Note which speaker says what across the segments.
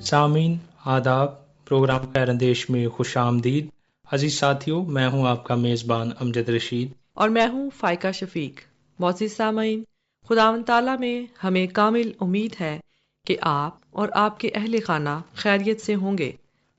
Speaker 1: سامعین آداب، پروگرام خیر اندیش میں خوش آمدید۔ عزیز ساتھیوں، میں ہوں آپ کا میزبان امجد رشید
Speaker 2: اور میں ہوں فائقہ شفیق۔ معزز سامعین، خداوند تعالیٰ میں ہمیں کامل امید ہے کہ آپ اور آپ کے اہل خانہ خیریت سے ہوں گے۔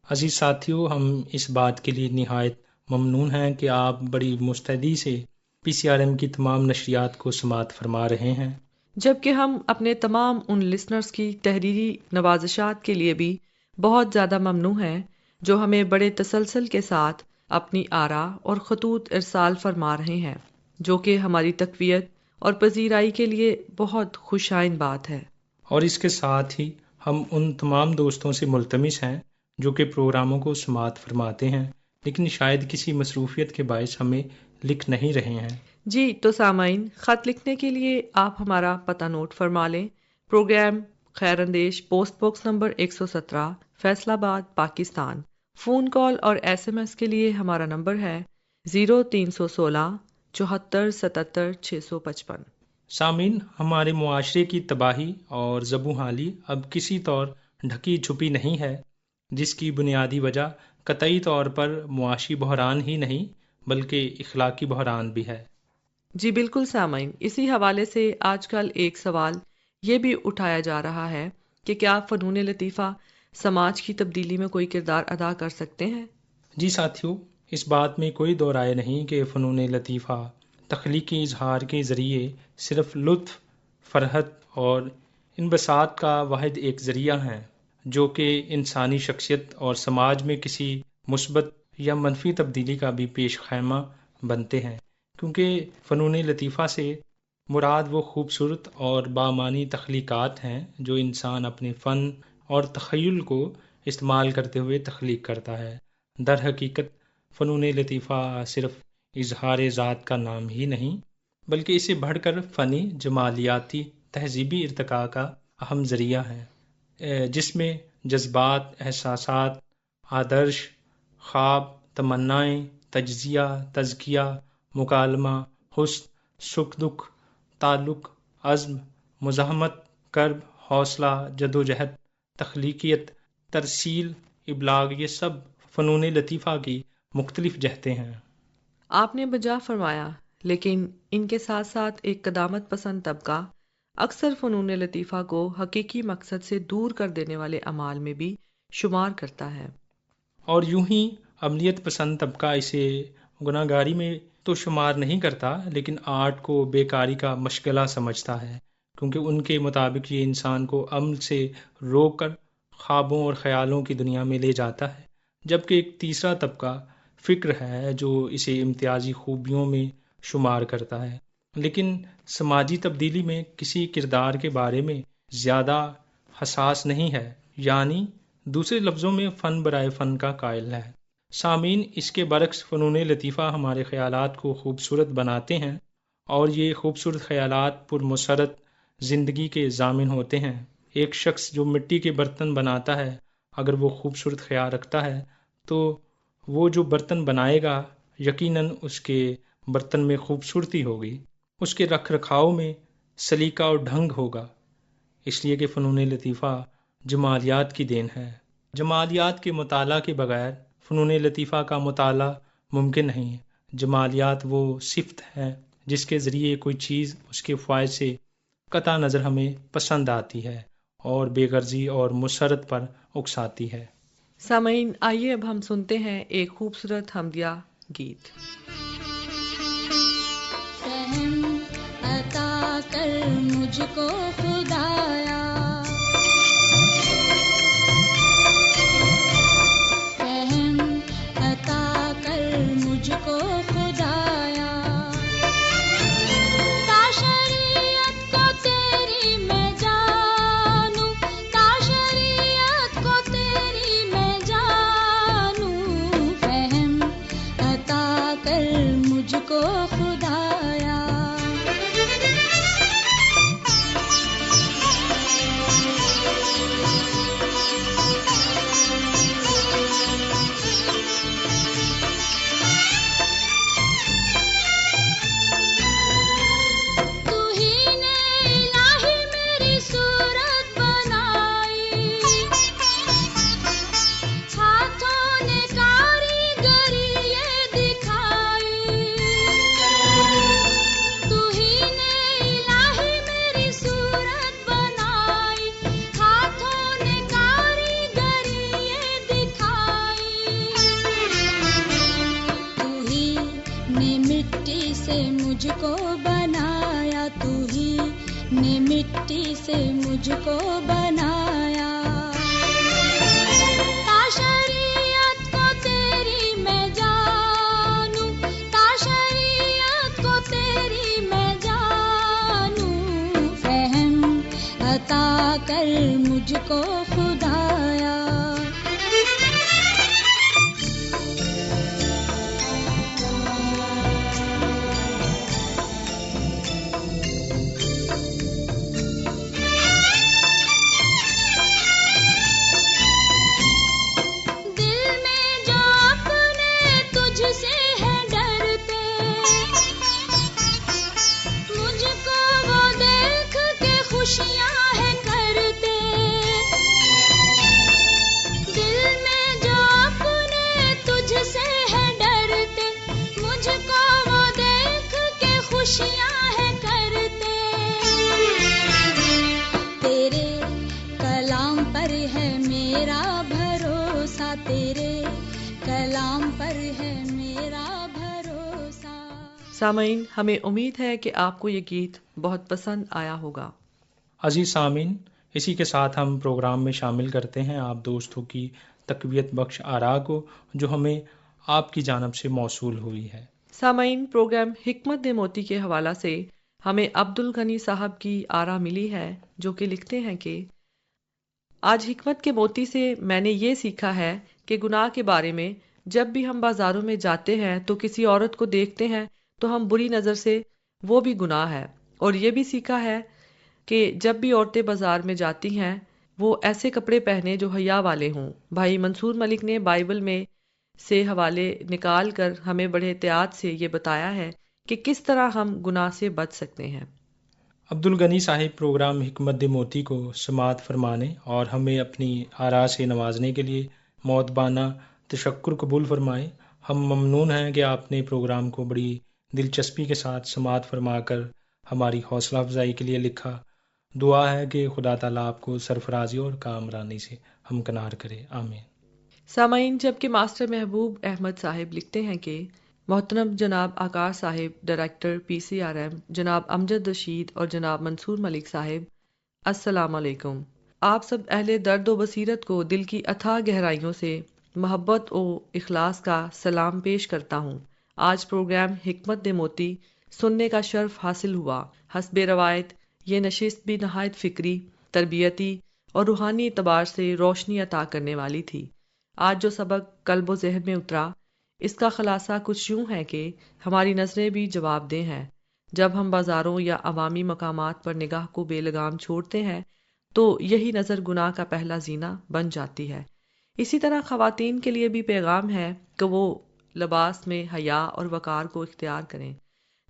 Speaker 1: عزیز ساتھیوں، ہم اس بات کے لیے نہایت ممنون ہیں کہ آپ بڑی مستعدی سے PCRM کی تمام نشریات کو سماعت فرما رہے ہیں،
Speaker 2: جبکہ ہم اپنے تمام ان لسنرز کی تحریری نوازشات کے لیے بھی بہت زیادہ ممنون ہیں جو ہمیں بڑے تسلسل کے ساتھ اپنی آراء اور خطوط ارسال فرما رہے ہیں، جو کہ ہماری تقویت اور پذیرائی کے لیے بہت خوشائن بات ہے۔
Speaker 1: اور اس کے ساتھ ہی ہم ان تمام دوستوں سے ملتمس ہیں جو کہ پروگراموں کو سماعت فرماتے ہیں لیکن شاید کسی مصروفیت کے باعث ہمیں لکھ نہیں رہے ہیں۔
Speaker 2: جی تو سامعین، خط لکھنے کے لیے آپ ہمارا پتہ نوٹ فرما لیں۔ پروگرام خیر اندیش، پوسٹ باکس نمبر 117، فیصل آباد، پاکستان۔ فون کال اور SMS کے لیے ہمارا نمبر ہے 0316 74 77 655۔
Speaker 1: سامعین، ہمارے معاشرے کی تباہی اور زبوں حالی اب کسی طور ڈھکی چھپی نہیں ہے، جس کی بنیادی وجہ قطعی طور پر معاشی بحران ہی نہیں بلکہ اخلاقی بحران بھی ہے۔
Speaker 2: جی بالکل سامعین، اسی حوالے سے آج کل ایک سوال یہ بھی اٹھایا جا رہا ہے کہ کیا فنون لطیفہ سماج کی تبدیلی میں کوئی کردار ادا کر سکتے ہیں؟
Speaker 1: جی ساتھیوں، اس بات میں کوئی دو رائے نہیں کہ فنون لطیفہ تخلیقی اظہار کے ذریعے صرف لطف، فرحت اور انبساط کا واحد ایک ذریعہ ہیں جو کہ انسانی شخصیت اور سماج میں کسی مثبت یا منفی تبدیلی کا بھی پیش خیمہ بنتے ہیں، کیونکہ فنون لطیفہ سے مراد وہ خوبصورت اور بامعنی تخلیقات ہیں جو انسان اپنے فن اور تخیل کو استعمال کرتے ہوئے تخلیق کرتا ہے۔ در حقیقت فنون لطیفہ صرف اظہار ذات کا نام ہی نہیں بلکہ اسے بڑھ کر فنی، جمالیاتی، تہذیبی ارتقاء کا اہم ذریعہ ہے، جس میں جذبات، احساسات، آدرش، خواب، تمنائیں، تجزیہ، تزکیہ، مکالمہ، حسن، سکھ دکھ، تعلق، عزم، مزاحمت، کرب، حوصلہ، جدوجہد، تخلیقیت، ترسیل، ابلاغ، یہ سب فنون لطیفہ کی مختلف جہتیں ہیں۔
Speaker 2: آپ نے بجا فرمایا، لیکن ان کے ساتھ ساتھ ایک قدامت پسند طبقہ اکثر فنون لطیفہ کو حقیقی مقصد سے دور کر دینے والے اعمال میں بھی شمار کرتا ہے۔
Speaker 1: اور یوں ہی عملیت پسند طبقہ اسے گناہ گاری میں تو شمار نہیں کرتا لیکن آرٹ کو بیکاری کا مشغلہ سمجھتا ہے، کیونکہ ان کے مطابق یہ انسان کو عمل سے روک کر خوابوں اور خیالوں کی دنیا میں لے جاتا ہے، جبکہ ایک تیسرا طبقہ فکر ہے جو اسے امتیازی خوبیوں میں شمار کرتا ہے لیکن سماجی تبدیلی میں کسی کردار کے بارے میں زیادہ حساس نہیں ہے، یعنی دوسرے لفظوں میں فن برائے فن کا قائل ہے۔ سامعین، اس کے برعکس فنون لطیفہ ہمارے خیالات کو خوبصورت بناتے ہیں اور یہ خوبصورت خیالات پرمسرت زندگی کے ضامن ہوتے ہیں۔ ایک شخص جو مٹی کے برتن بناتا ہے، اگر وہ خوبصورت خیال رکھتا ہے تو وہ جو برتن بنائے گا یقیناً اس کے برتن میں خوبصورتی ہوگی، اس کے رکھ رکھاؤ میں سلیقہ اور ڈھنگ ہوگا، اس لیے کہ فنون لطیفہ جمالیات کی دین ہے۔ جمالیات کے مطالعہ کے بغیر فنون لطیفہ کا مطالعہ ممکن نہیں۔ جمالیات وہ صفت ہے جس کے ذریعے کوئی چیز اس کے فوائد سے قطع نظر ہمیں پسند آتی ہے اور بے غرضی اور مسرت پر اکساتی ہے۔
Speaker 2: سامعین، آئیے اب ہم سنتے ہیں ایک خوبصورت حمدیہ گیت۔
Speaker 3: فہم عطا کر مجھ کو خدایا، فہم عطا کر مجھ کو خدایا، تا شریعت کو تیری میں جانوں، تا شریعت کو تیری میں جانوں، فہم عطا کر مجھ کو خدایا۔ مٹی سے مجھ کو بنایا، تو ہی نے مٹی سے مجھ کو بنایا. تا شریعت کو تیری میں جانوں، تا شریعت کو تیری میں جانوں، فہم عطا کر مجھ کو خدایا. خوشیاں ہے کرتے، دل میں جو اپنے تجھ سے ہے ڈرتے، مجھ کو وہ دیکھ کے خوشیاں ہے کرتے. تیرے کلام پر ہے میرا بھروسہ، تیرے کلام پر ہے میرا بھروسہ.
Speaker 2: سامعین، ہمیں امید ہے کہ آپ کو یہ گیت بہت پسند آیا ہوگا.
Speaker 1: عزیز سامعین، اسی کے ساتھ ہم پروگرام میں شامل کرتے ہیں آپ دوستوں کی تقویت بخش آراء کو جو ہمیں آپ کی جانب سے موصول ہوئی ہے.
Speaker 2: سامعین، پروگرام حکمت موتی کے حوالہ سے ہمیں عبد الغنی صاحب کی آراء ملی ہے، جو کہ لکھتے ہیں کہ آج حکمت کے موتی سے میں نے یہ سیکھا ہے کہ گناہ کے بارے میں جب بھی ہم بازاروں میں جاتے ہیں تو کسی عورت کو دیکھتے ہیں تو ہم بری نظر سے وہ بھی گناہ ہے، اور یہ بھی سیکھا ہے کہ جب بھی عورتیں بازار میں جاتی ہیں وہ ایسے کپڑے پہنے جو حیا والے ہوں. بھائی منصور ملک نے بائبل میں سے حوالے نکال کر ہمیں بڑے احتیاط سے یہ بتایا ہے کہ کس طرح ہم گناہ سے بچ سکتے ہیں.
Speaker 1: عبد الغنی صاحب پروگرام حکمت موتی کو سماعت فرمانے اور ہمیں اپنی آراء سے نوازنے کے لیے مؤدبانہ تشکر قبول فرمائے. ہم ممنون ہیں کہ آپ نے پروگرام کو بڑی دلچسپی کے ساتھ سماعت فرما کر ہماری حوصلہ افزائی کے لیے لکھا. دعا ہے کہ خدا تعالیٰ آپ کو سرفرازی اور کامرانی سے ہمکنار کرے. آمین.
Speaker 2: سامعین، جبکہ ماسٹر محبوب احمد صاحب لکھتے ہیں کہ محترم جناب آکاش صاحب ڈائریکٹر PCRM، جناب امجد رشید اور جناب منصور ملک صاحب، السلام علیکم. آپ سب اہل درد و بصیرت کو دل کی اتھاہ گہرائیوں سے محبت و اخلاص کا سلام پیش کرتا ہوں. آج پروگرام حکمت موتی سننے کا شرف حاصل ہوا. حسب روایت یہ نشست بھی نہایت فکری، تربیتی اور روحانی اعتبار سے روشنی عطا کرنے والی تھی. آج جو سبق قلب و ذہن میں اترا، اس کا خلاصہ کچھ یوں ہے کہ ہماری نظریں بھی جواب دہ ہیں. جب ہم بازاروں یا عوامی مقامات پر نگاہ کو بے لگام چھوڑتے ہیں تو یہی نظر گناہ کا پہلا زینہ بن جاتی ہے. اسی طرح خواتین کے لیے بھی پیغام ہے کہ وہ لباس میں حیا اور وقار کو اختیار کریں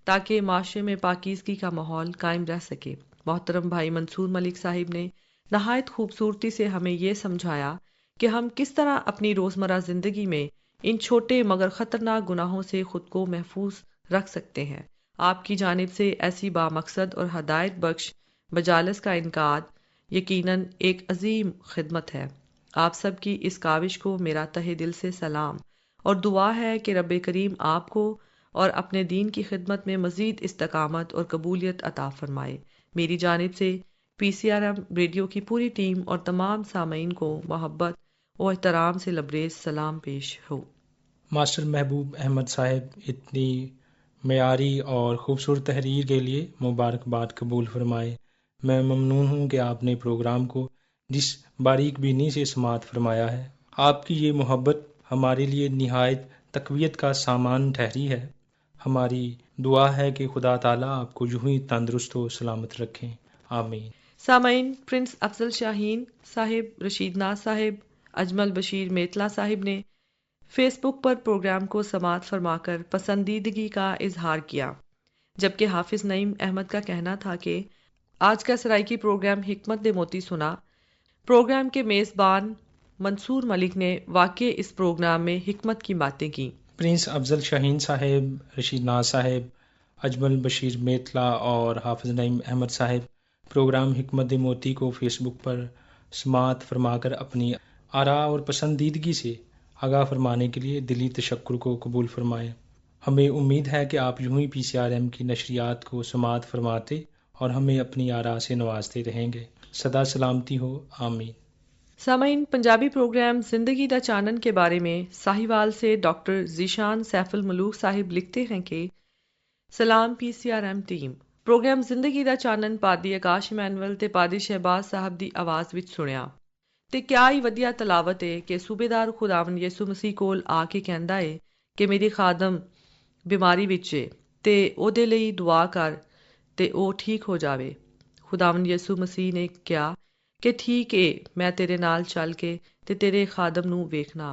Speaker 2: تاکہ معاشرے میں پاکیزگی کا ماحول قائم رہ سکے. محترم بھائی منصور ملک صاحب نے نہایت خوبصورتی سے ہمیں یہ سمجھایا کہ ہم کس طرح اپنی روزمرہ زندگی میں ان چھوٹے مگر خطرناک گناہوں سے خود کو محفوظ رکھ سکتے ہیں. آپ کی جانب سے ایسی بامقصد اور ہدایت بخش مجالس کا انعقاد یقیناً ایک عظیم خدمت ہے. آپ سب کی اس کاوش کو میرا تہہ دل سے سلام اور دعا ہے کہ رب کریم آپ کو اور اپنے دین کی خدمت میں مزید استقامت اور قبولیت عطا فرمائے. میری جانب سے PCRM ریڈیو کی پوری ٹیم اور تمام سامعین کو محبت و احترام سے لبریز سلام پیش ہو.
Speaker 1: ماسٹر محبوب احمد صاحب، اتنی معیاری اور خوبصورت تحریر کے لیے مبارکباد قبول فرمائے. میں ممنون ہوں کہ آپ نے پروگرام کو جس باریک بینی سے سماعت فرمایا ہے. آپ کی یہ محبت ہمارے لیے نہایت تقویت کا سامان ٹھہری ہے. ہماری دعا ہے کہ خدا تعالیٰ آپ کو یوں ہی تندرست و سلامت رکھیں. آمین.
Speaker 2: سامعین، پرنس افضل شاہین صاحب، رشید ناز صاحب، اجمل بشیر میتلا صاحب نے فیس بک پر پروگرام کو سماعت فرما کر پسندیدگی کا اظہار کیا، جبکہ حافظ نعیم احمد کا کہنا تھا کہ آج کا سرائیکی پروگرام حکمت موتی سنا. پروگرام کے میزبان منصور ملک نے واقع اس پروگرام میں حکمت کی باتیں کی.
Speaker 1: پرنس افضل شاہین صاحب، رشید ناز صاحب، اجمل بشیر میتلا اور حافظ نعیم احمد صاحب پروگرام حکمت موتی کو فیس بک پر سماعت فرما کر اپنی آراء اور پسندیدگی سے آگاہ فرمانے کے لیے دلی تشکر کو قبول فرمائے. ہمیں امید ہے کہ آپ یوں ہی PCRM کی نشریات کو سماعت فرماتے اور ہمیں اپنی آراء سے نوازتے رہیں گے۔ سدا سلامتی ہو، آمین۔
Speaker 2: سامعین، پنجابی پروگرام زندگی دا چانن کے بارے میں ساہیوال سے ڈاکٹر ذیشان سیف الملوک صاحب لکھتے ہیں کہ سلام PCRM ٹیم، پروگرام زندگی دا چانن پادی آکاش ایمینول تے پادی شہباز صاحب دی آواز وچ سنیا تے کیا ہی ودیا تلاوت ہے کہ صوبیدار خداوند یسوع مسیح کول آ کے کہندا ہے کہ میری خادم بیماری وچ ہے تے او دے لئی دعا کر تے او ٹھیک ہو جاوے۔ خداوند یسوع مسیح نے کیا کہ ٹھیک ہے، میں تیرے نال چل کے تے تیرے خادم نو ویکھنا۔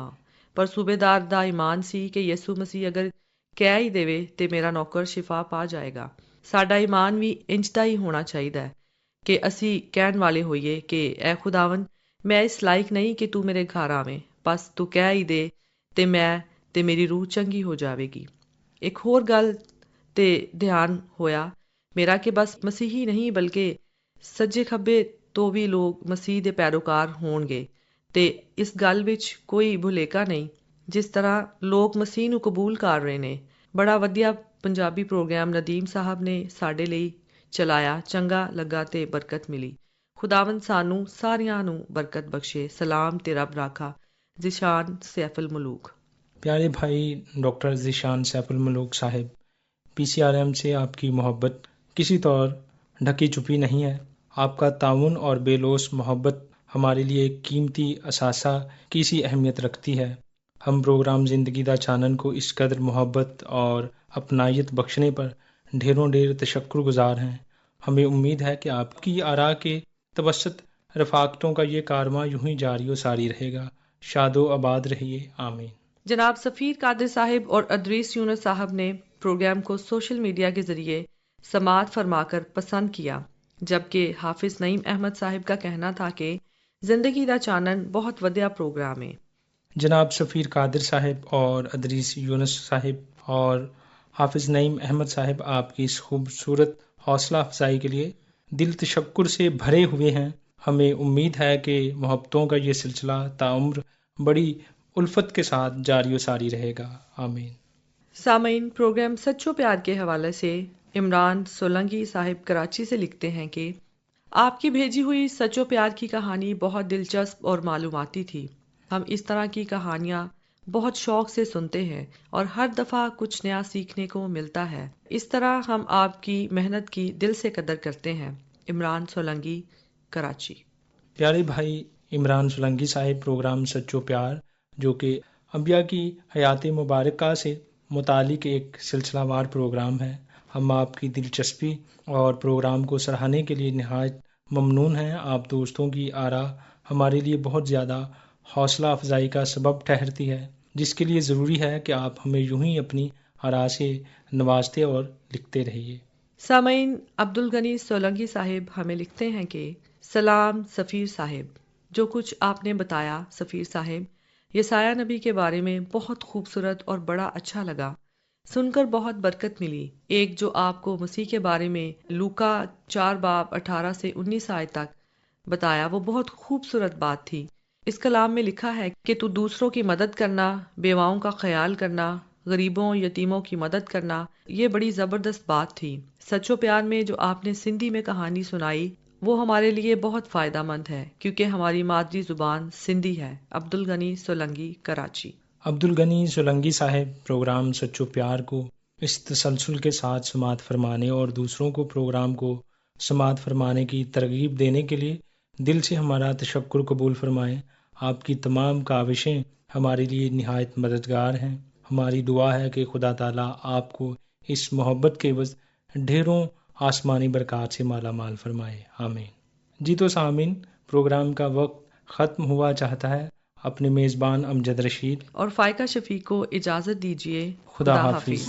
Speaker 2: پر صوبیدار دا ایمان سی کہ یسوع مسیح اگر کہہ ہی دے تے میرا نوکر شفا پا جائے گا۔ ساڈا ایمان بھی انج دا ہی ہونا چاہیدا ہے کہ اسی کہن والے ہوئیے کہ اے خداوند، میں اس لائق نہیں کہ تو میرے گھر آویں، بس تو کہہ ہی دے تے میں تے میری روح چنگی ہو جاوے گی۔ ایک ہور گل تے دھیان ہویا میرا کہ بس مسیحی نہیں بلکہ سجے کھبے تو بھی لوگ مسیح دے پیروکار ہون گے تے اس گل وچ کوئی بھلیکا نہیں۔ جس طرح لوگ مسیح نو قبول کر رہے نے، بڑا ودیا پنجابی پروگرام ندیم صاحب نے ساڈے لئی چلایا، چنگا لگا تے برکت ملی۔ خداوند سانو ساریاں نو برکت بخشے۔ سلام تے رب راکھا۔ ذیشان سیف الملوک۔
Speaker 1: پیارے بھائی ڈاکٹر ذیشان سیف الملوک صاحب، PCRM سے آپ کی محبت کسی طور ڈھکی چھپی نہیں ہے۔ آپ کا تعاون اور بے لوث محبت ہمارے لیے ایک قیمتی اثاثہ کی سی اہمیت رکھتی ہے۔ ہم پروگرام زندگی دا چانن کو اس قدر محبت اور اپنائیت بخشنے پر ڈھیروں ڈھیر تشکر گزار ہیں۔ ہمیں امید ہے کہ آپ کی آراء کے توسط رفاقتوں کا یہ کارواں یوں ہی جاری و ساری رہے گا۔ شاد و آباد رہیے، آمین۔
Speaker 2: جناب سفیر قادر صاحب اور ادریس یونس صاحب نے پروگرام کو سوشل میڈیا کے ذریعے سماعت فرما کر پسند کیا، جبکہ حافظ نعیم احمد صاحب کا کہنا تھا کہ زندگی دا چانن بہت ودیا پروگرام ہے۔
Speaker 1: جناب سفیر قادر صاحب اور ادریس یونس صاحب اور حافظ نعیم احمد صاحب آپ کی اس خوبصورت حوصلہ افزائی کے لیے دل تشکر سے بھرے ہوئے ہیں۔ ہمیں امید ہے کہ محبتوں کا یہ سلسلہ تعمر بڑی الفت کے ساتھ جاری و ساری رہے گا، آمین۔
Speaker 2: سامعین، پروگرام سچو پیار کے حوالے سے عمران سولنگی صاحب کراچی سے لکھتے ہیں کہ آپ کی بھیجی ہوئی سچو پیار کی کہانی بہت دلچسپ اور معلوماتی تھی۔ ہم اس طرح کی کہانیاں بہت شوق سے سنتے ہیں اور ہر دفعہ کچھ نیا سیکھنے کو ملتا ہے۔ اس طرح ہم آپ کی محنت کی دل سے قدر کرتے ہیں۔ عمران سولنگی، کراچی۔
Speaker 1: پیارے بھائی عمران سولنگی صاحب، پروگرام سچو پیار جو کہ انبیاء کی حیات مبارکہ سے متعلق ایک سلسلہ وار پروگرام ہے، ہم آپ کی دلچسپی اور پروگرام کو سراہنے کے لیے نہایت ممنون ہیں۔ آپ دوستوں کی آراء ہمارے لیے بہت زیادہ حوصلہ افزائی کا سبب ٹھہرتی ہے، جس کے لیے ضروری ہے کہ آپ ہمیں یوں ہی اپنی آراء سے نوازتے اور لکھتے رہیے۔
Speaker 2: سامعین، عبدالغنی سولنگی صاحب ہمیں لکھتے ہیں کہ سلام سفیر صاحب، جو کچھ آپ نے بتایا سفیر صاحب یسایہ نبی کے بارے میں بہت خوبصورت اور بڑا اچھا لگا، سن کر بہت برکت ملی۔ ایک جو آپ کو مسیح کے بارے میں لوکا 4 باب 18 سے 19 آیت تک بتایا، وہ بہت خوبصورت بات تھی۔ اس کلام میں لکھا ہے کہ تو دوسروں کی مدد کرنا، بیواؤں کا خیال کرنا، غریبوں یتیموں کی مدد کرنا، یہ بڑی زبردست بات تھی۔ سچو پیار میں جو آپ نے سندھی میں کہانی سنائی وہ ہمارے لیے بہت فائدہ مند ہے، کیونکہ ہماری مادری زبان سندھی ہے۔ عبدالغنی سولنگی، کراچی۔
Speaker 1: عبدالغنی سولنگی صاحب، پروگرام سچو پیار کو اس تسلسل کے ساتھ سماعت فرمانے اور دوسروں کو پروگرام کو سماعت فرمانے کی ترغیب دینے کے لیے دل سے ہمارا تشکر قبول فرمائیں۔ آپ کی تمام کاوشیں ہمارے لیے نہایت مددگار ہیں۔ ہماری دعا ہے کہ خدا تعالیٰ آپ کو اس محبت کے عوض ڈھیروں آسمانی برکات سے مالا مال فرمائے، آمین۔ جی تو سامعین، پروگرام کا وقت ختم ہوا چاہتا ہے۔ اپنے میزبان امجد رشید
Speaker 2: اور فائقہ شفیق کو اجازت دیجیے۔
Speaker 1: خدا حافظ۔